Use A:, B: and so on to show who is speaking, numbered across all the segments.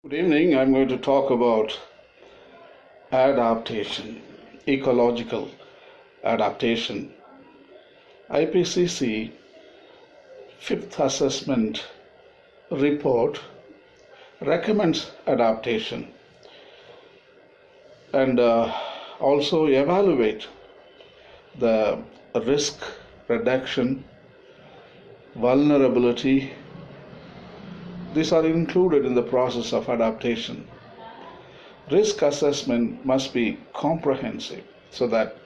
A: Good evening. I'm going to talk about adaptation, ecological adaptation. IPCC fifth assessment report recommends adaptation and also evaluate the risk reduction, vulnerability. These are included in the process of adaptation. Risk assessment must be comprehensive so that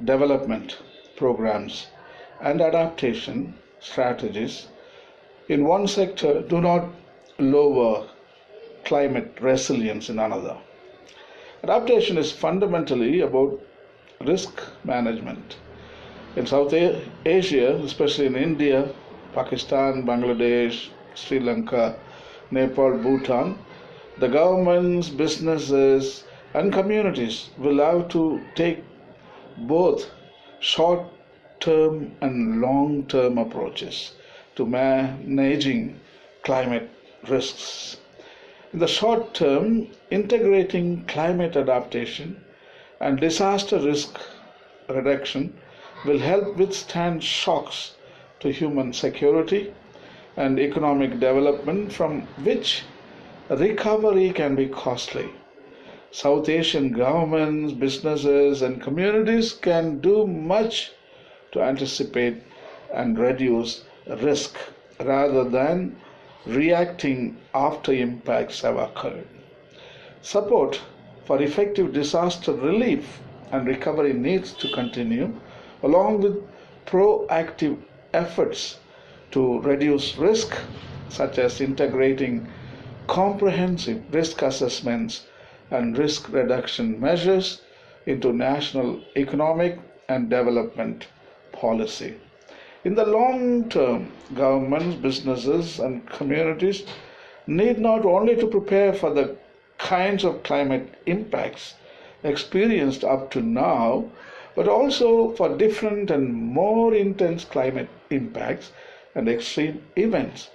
A: development programs and adaptation strategies in one sector do not lower climate resilience in another. Adaptation is fundamentally about risk management. In South Asia, especially in India, Pakistan, Bangladesh, Sri Lanka, Nepal, Bhutan, the governments, businesses, and communities will have to take both short term and long term approaches to managing climate risks. In the short term, integrating climate adaptation and disaster risk reduction will help withstand shocks to human security and economic development from which recovery can be costly. South Asian governments, businesses, and communities can do much to anticipate and reduce risk rather than reacting after impacts have occurred. Support for effective disaster relief and recovery needs to continue, along with proactive efforts to reduce risk, such as integrating comprehensive risk assessments and risk reduction measures into national economic and development policy. In the long term, governments, businesses, and communities need not only to prepare for the kinds of climate impacts experienced up to now, but also for different and more intense climate impacts and extreme events.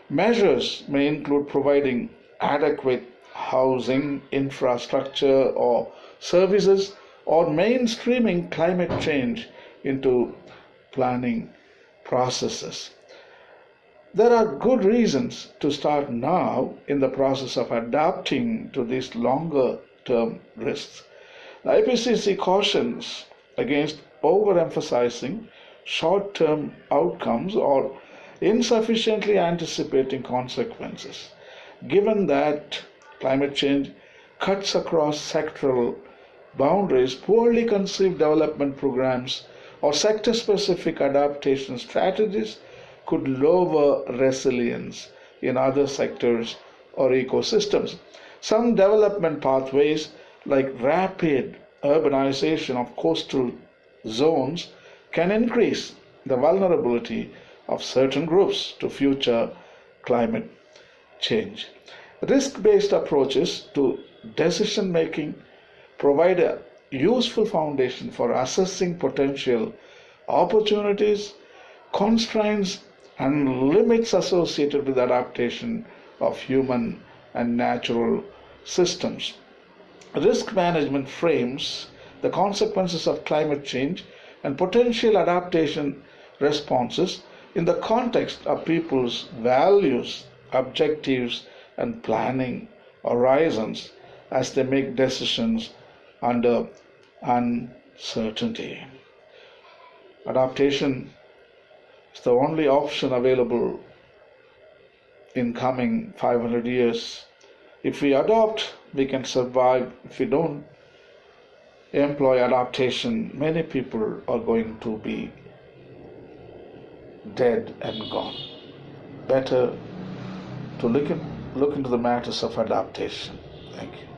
A: Measures may include providing adequate housing, infrastructure, or services, or mainstreaming climate change into planning processes. There are good reasons to start now in the process of adapting to these longer term risks. The IPCC cautions against overemphasizing short term outcomes or insufficiently anticipating consequences, given that climate change cuts across sectoral boundaries. Poorly conceived development programs or sector specific adaptation strategies could lower resilience in other sectors or ecosystems. Some development pathways, like rapid urbanization of coastal zones, can increase the vulnerability of certain groups to future climate change. Risk-based approaches to decision making provide a useful foundation for assessing potential opportunities, constraints, and limits associated with adaptation of human and natural systems. Risk management frames the consequences of climate change and potential adaptation responses in the context of people's values, objectives, and planning horizons as they make decisions under uncertainty. Adaptation is the only option available in coming 500 years. If we adopt, we can survive. If we don't employ adaptation, many people are going to be dead and gone. Better to look into the matters of adaptation. Thank you.